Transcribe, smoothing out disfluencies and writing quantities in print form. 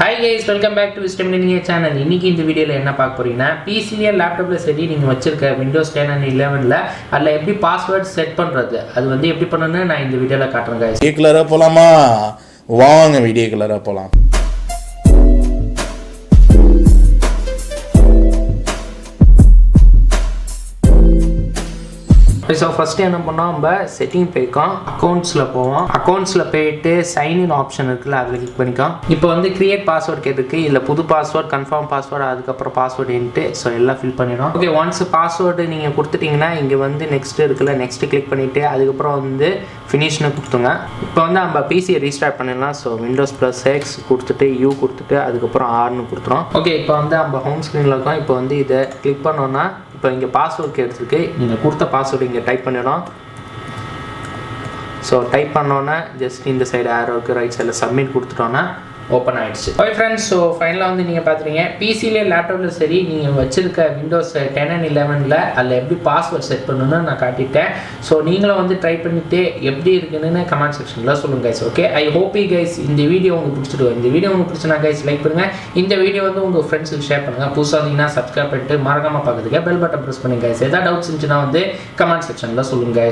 Hi guys, welcome back to 𝗙់𝗹𝗹 channel. இன்னைக்கு இந்த வீடியோல என்ன பார்க்க போறீங்கன்னா PCல லேப்டாப்ல சரி நீங்க வச்சிருக்க Windows 10 and 11ல அதுல எப்படி பாஸ்வேர்ட் செட் பண்றது அது வந்து எப்படி பண்ணனும்னு நான் இந்த வீடியோல காட்டுறேன் guys. வீடியோக்குள்ள போலாமா வாங்க வீடியோக்குள்ள போலாம். So first என்ன பண்ணோம் நம்ம செட்டிங் போய்க்கோம் அக்கவுண்ட்ஸ்ல போவோம் அக்கவுண்ட்ஸ்ல போயிட்டு சைன் இன் ஆப்ஷன் இருக்குல்ல அதுல கிளிக் பண்ணிக்கோம் இப்போ வந்து கிரியேட் பாஸ்வேர்ட் கேட்டிருக்கு இல்ல புது பாஸ்வேர்ட் கன்ஃபார்ம் பாஸ்வேர்ட் அதுக்கு அப்புறம் பாஸ்வேர்ட் என்ட்டு சோ எல்லாம் ஃபில் பண்ணிரோம் ஓகே ஒன்ஸ் பாஸ்வேர்ட் நீங்க கொடுத்துட்டீங்கன்னா இங்க வந்து நெக்ஸ்ட் இருக்குல்ல நெக்ஸ்ட் கிளிக் பண்ணிட்டு அதுக்கு அப்புறம் வந்து ஃபினிஷ்னு கொடுத்துங்க இப்போ வந்து நம்ம PC ரீஸ்டார்ட் பண்ணிடலாம் சோ Windows +X கொடுத்துட்டு U கொடுத்துட்டு அதுக்கு அப்புறம் R னு கொடுத்துறோம் ஓகே இப்போ வந்து நம்ம ஹோம் ஸ்கிரீன்ல இருக்கோம் இப்போ வந்து இத கிளிக் பண்ணோம்னா இப்போ இங்க பாஸ்வேர்ட் கேட்டிருக்கு நீங்க கொடுத்த பாஸ்வேர்ட் இங்க டைப் பண்ணிரோம் சோ டைப் பண்ணோம்னா ஜஸ்ட் இந்த சைடு ஆரோக்கு ரைட் சைடுல சப்மிட் கொடுத்துட்டோம்னா ஓபன் ஆயிடுச்சு ஓகே फ्रेंड्स சோ ஃபைனலா வந்து நீங்க பாத்துறீங்க PC ல லேப்டாப்ல சரி நீங்க வச்சிருக்க Windows 10 and 11ல அதுல எப்படி பாஸ்வேர்ட் செட் பண்ணனும்னு நான் காட்டிட்டேன் சோ நீங்களும் வந்து ட்ரை பண்ணிட்டு எப்படி இருக்குன்னு கமெண்ட் செக்ஷன்ல சொல்லுங்க guys okay I hope you guys இந்த வீடியோ உங்களுக்கு பிடிச்சிருக்கு இந்த வீடியோ உங்களுக்கு பிடிச்சனா गाइस லைக் பண்ணுங்க இந்த வீடியோ வந்து உங்க ஃப்ரெண்ட்ஸ்க்கு ஷேர் பண்ணுங்க புதுசா இருந்தீங்கன்னா Subscribe பண்ணிட்டு மறக்காம பக்கத்துல பெல் பட்டன் பிரஸ் பண்ணுங்க गाइस ஏதாவது டவுட்ஸ் இருந்துச்சுனா வந்து கமெண்ட் செக்ஷன்ல சொல்லுங்க गाइस